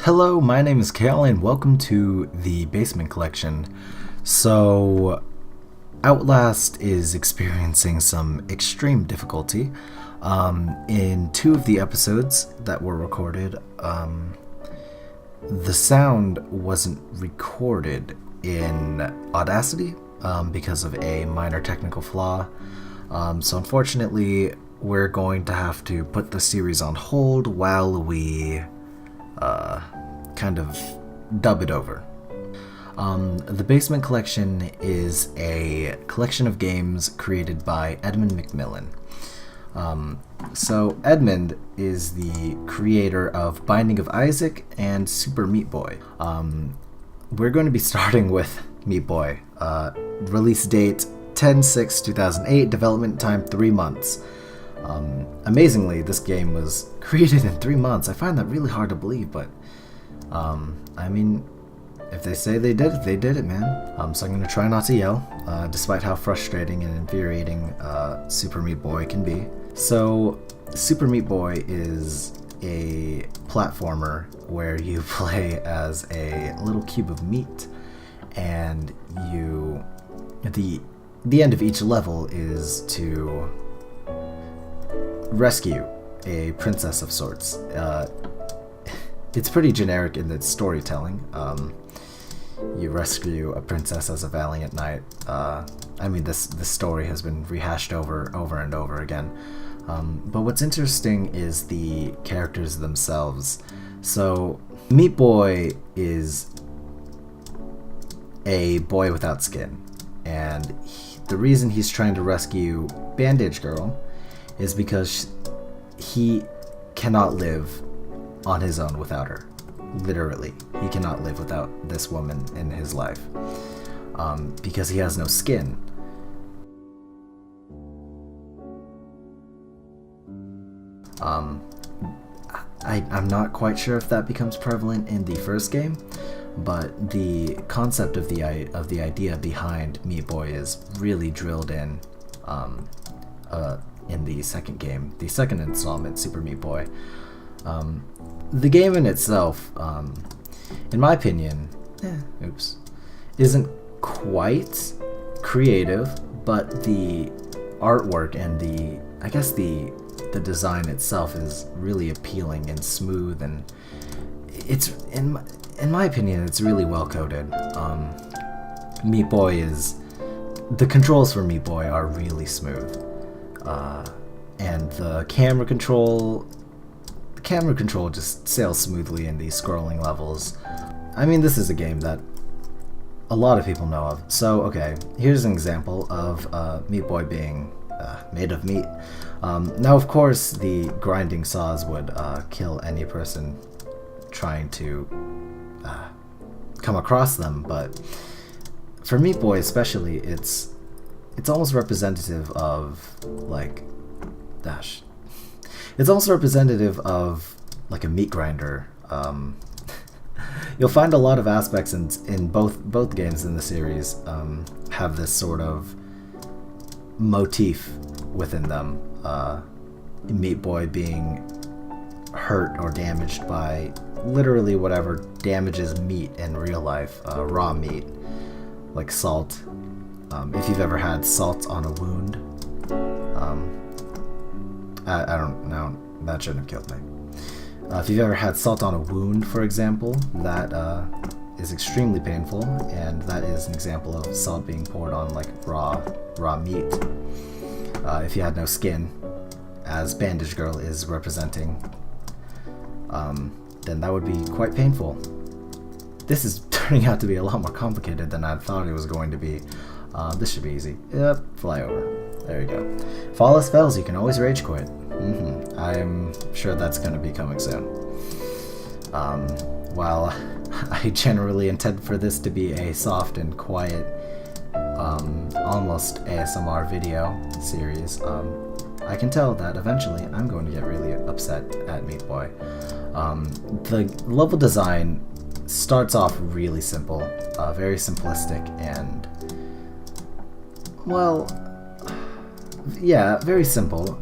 Hello, my name is Kale, and welcome to the Basement Collection. So, Outlast is experiencing some extreme difficulty. In two of the episodes that were recorded, the sound wasn't recorded in Audacity because of a minor technical flaw. So, unfortunately, we're going to have to put the series on hold while we kind of dub it over. The Basement Collection is a collection of games created by Edmund McMillen. So Edmund is the creator of Binding of Isaac and Super Meat Boy. We're going to be starting with Meat Boy. Release date 10/6/2008, development time 3 months. Amazingly, this game was created in 3 months. I find that really hard to believe, but I mean, if they say they did it, man. So I'm going to try not to yell, despite how frustrating and infuriating Super Meat Boy can be. So, Super Meat Boy is a platformer where you play as a little cube of meat, and the end of each level is to rescue a princess of sorts. It's pretty generic in its storytelling. You rescue a princess as a valiant knight. I mean, this story has been rehashed over and over again. But what's interesting is the characters themselves. So, Meat Boy is a boy without skin, and the reason he's trying to rescue Bandage Girl is because he cannot live on his own without her. Literally, he cannot live without this woman in his life, because he has no skin. I'm not quite sure if that becomes prevalent in the first game, but the concept of the idea behind Meat Boy is really drilled in the second game, the second installment, Super Meat Boy. The game in itself, in my opinion, isn't quite creative, but the artwork and the design itself is really appealing and smooth, and it's in my opinion, it's really well coded. Meat Boy the controls for Meat Boy are really smooth, and the camera control just sails smoothly in these scrolling levels. I mean, this is a game that a lot of people know of. So, okay, here's an example of Meat Boy being made of meat. Now, of course, the grinding saws would kill any person trying to come across them, but for Meat Boy especially, it's almost representative of it's also representative of like a meat grinder. You'll find a lot of aspects in both games in the series have this sort of motif within them. Meat Boy being hurt or damaged by literally whatever damages meat in real life, raw meat, like salt. If you've ever had salt on a wound, I don't know, that shouldn't have killed me. If you've ever had salt on a wound, for example, that is extremely painful, and that is an example of salt being poured on like raw meat. If you had no skin, as Bandage Girl is representing, then that would be quite painful. This is turning out to be a lot more complicated than I thought it was going to be. This should be easy. Yep, fly over. There you go. Flawless spells, you can always rage quit. I'm sure that's going to be coming soon. While I generally intend for this to be a soft and quiet, almost ASMR video series, I can tell that eventually I'm going to get really upset at Meat Boy. The level design starts off really simple, very simplistic, and well, yeah, very simple.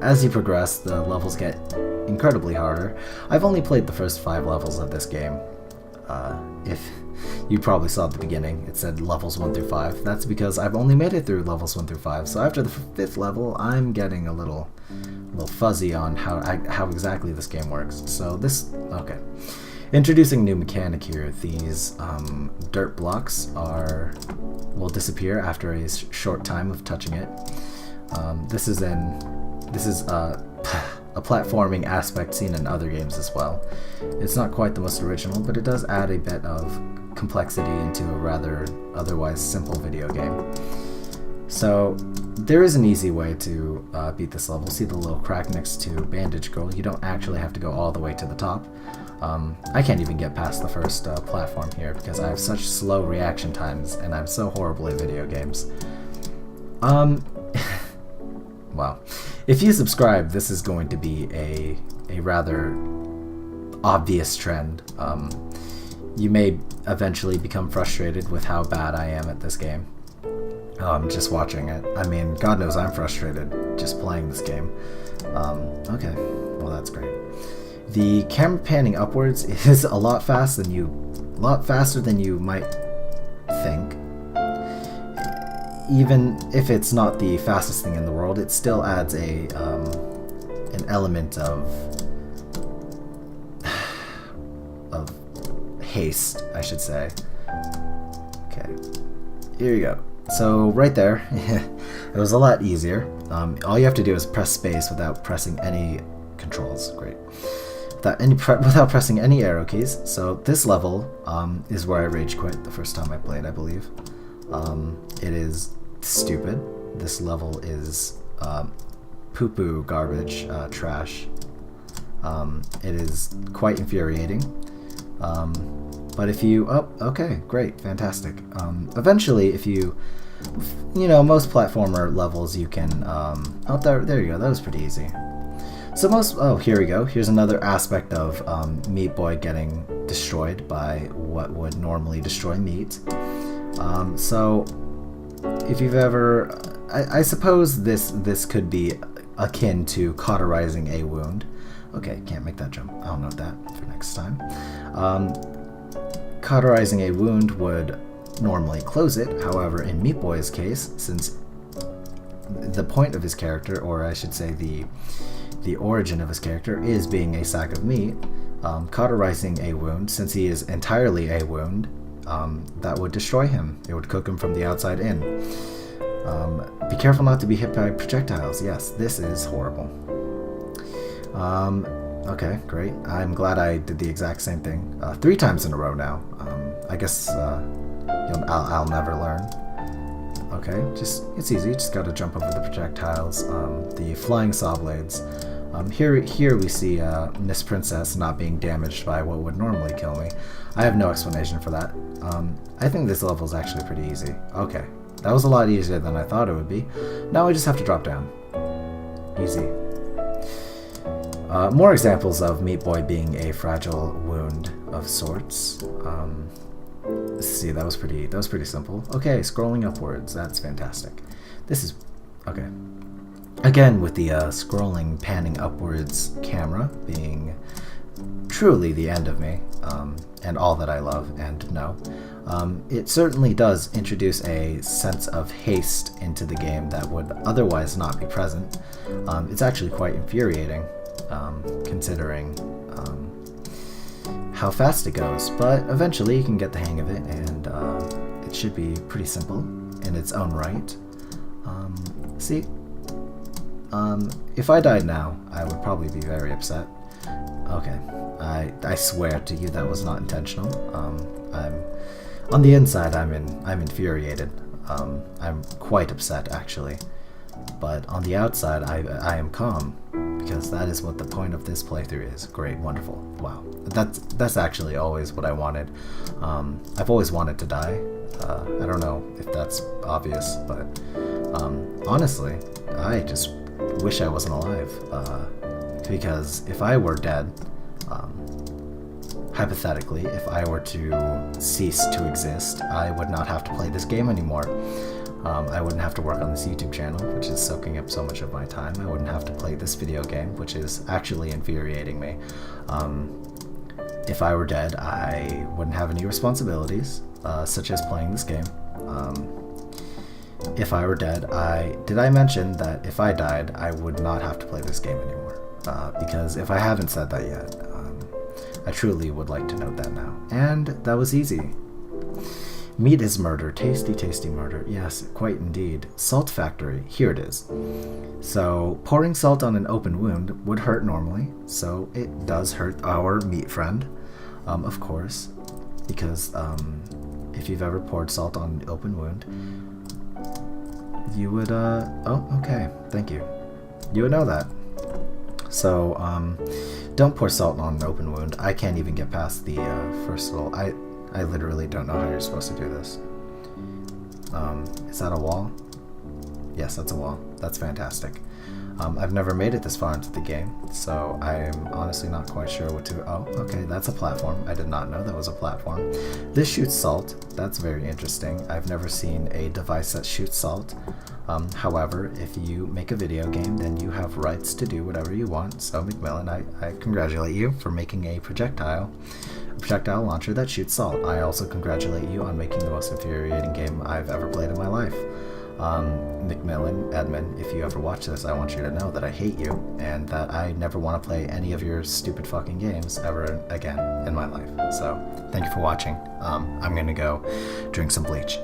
As you progress, the levels get incredibly harder. I've only played the first 5 levels of this game. If you probably saw at the beginning, it said levels 1 through 5. That's because I've only made it through levels 1 through 5. So after the 5th level, I'm getting a little fuzzy on how exactly this game works. So okay. Introducing new mechanic here. These dirt blocks will disappear after a short time of touching it. This is a platforming aspect seen in other games as well. It's not quite the most original, but it does add a bit of complexity into a rather otherwise simple video game. So there is an easy way to beat this level. See the little crack next to Bandage Girl? You don't actually have to go all the way to the top. I can't even get past the first platform here because I have such slow reaction times and I'm so horrible at video games. Wow. If you subscribe, this is going to be a rather obvious trend. You may eventually become frustrated with how bad I am at this game. Just watching it. I mean, God knows I'm frustrated just playing this game. Okay, well that's great. The camera panning upwards is a lot faster than you might think. Even if it's not the fastest thing in the world, it still adds an element of haste, I should say. Okay, here you go. So right there, it was a lot easier. All you have to do is press space without pressing any controls. Great. Without pressing any arrow keys. So this level is where I rage quit the first time I played, I believe. It is stupid. This level is poo-poo garbage, trash. It is quite infuriating. But if you... Oh, okay, great, fantastic. Eventually, if you... most platformer levels you can... oh, there you go, that was pretty easy. So oh, here we go. Here's another aspect of Meat Boy getting destroyed by what would normally destroy meat. So, if you've ever... I suppose this could be akin to cauterizing a wound. Okay, can't make that jump. I'll note that for next time. Cauterizing a wound would normally close it. However, in Meat Boy's case, since the point of his character, or I should say the origin of his character, is being a sack of meat, cauterizing a wound, since he is entirely a wound, that would destroy him. It would cook him from the outside in. Be careful not to be hit by projectiles. Yes, this is horrible. Okay, great. I'm glad I did the exact same thing 3 times in a row now. I guess I'll never learn. Okay, it's easy. Just gotta jump over the projectiles. The flying saw blades. Here we see Miss Princess not being damaged by what would normally kill me. I have no explanation for that. I think this level is actually pretty easy. Okay, that was a lot easier than I thought it would be. Now I just have to drop down. Easy. More examples of Meat Boy being a fragile wound of sorts. Let's see, that was pretty simple. Okay, scrolling upwards, that's fantastic. This is okay. Again, with the scrolling, panning upwards camera being truly the end of me, and all that I love and know. It certainly does introduce a sense of haste into the game that would otherwise not be present. It's actually quite infuriating, considering how fast it goes, but eventually you can get the hang of it, and it should be pretty simple in its own right. See? If I died now, I would probably be very upset. Okay, I swear to you that was not intentional. I'm on the inside. I'm infuriated. I'm quite upset actually, but on the outside, I am calm because that is what the point of this playthrough is. Great, wonderful, wow. That's actually always what I wanted. I've always wanted to die. I don't know if that's obvious, but honestly, I just wish I wasn't alive, because if I were dead, hypothetically, if I were to cease to exist, I would not have to play this game anymore. I wouldn't have to work on this YouTube channel, which is soaking up so much of my time. I wouldn't have to play this video game, which is actually infuriating me. If I were dead, I wouldn't have any responsibilities, such as playing this game. If I were dead, did I mention that if I died, I would not have to play this game anymore? Because if I haven't said that yet, I truly would like to note that now. And that was easy. Meat is murder. Tasty, tasty murder. Yes, quite indeed. Salt factory. Here it is. So, pouring salt on an open wound would hurt normally, so it does hurt our meat friend, of course, because if you've ever poured salt on an open wound, you would, oh, okay, thank you. You would know that. So, don't pour salt on an open wound. I can't even get past the first little, I literally don't know how you're supposed to do this. Is that a wall? Yes, that's a wall. That's fantastic. I've never made it this far into the game, so I'm honestly not quite sure what to... Oh, okay, that's a platform. I did not know that was a platform. This shoots salt. That's very interesting. I've never seen a device that shoots salt. However, if you make a video game, then you have rights to do whatever you want. So, McMillen, I congratulate you for making a projectile launcher that shoots salt. I also congratulate you on making the most infuriating game I've ever played in my life. McMillen, Edmund, if you ever watch this, I want you to know that I hate you and that I never want to play any of your stupid fucking games ever again in my life. So, thank you for watching. I'm gonna go drink some bleach.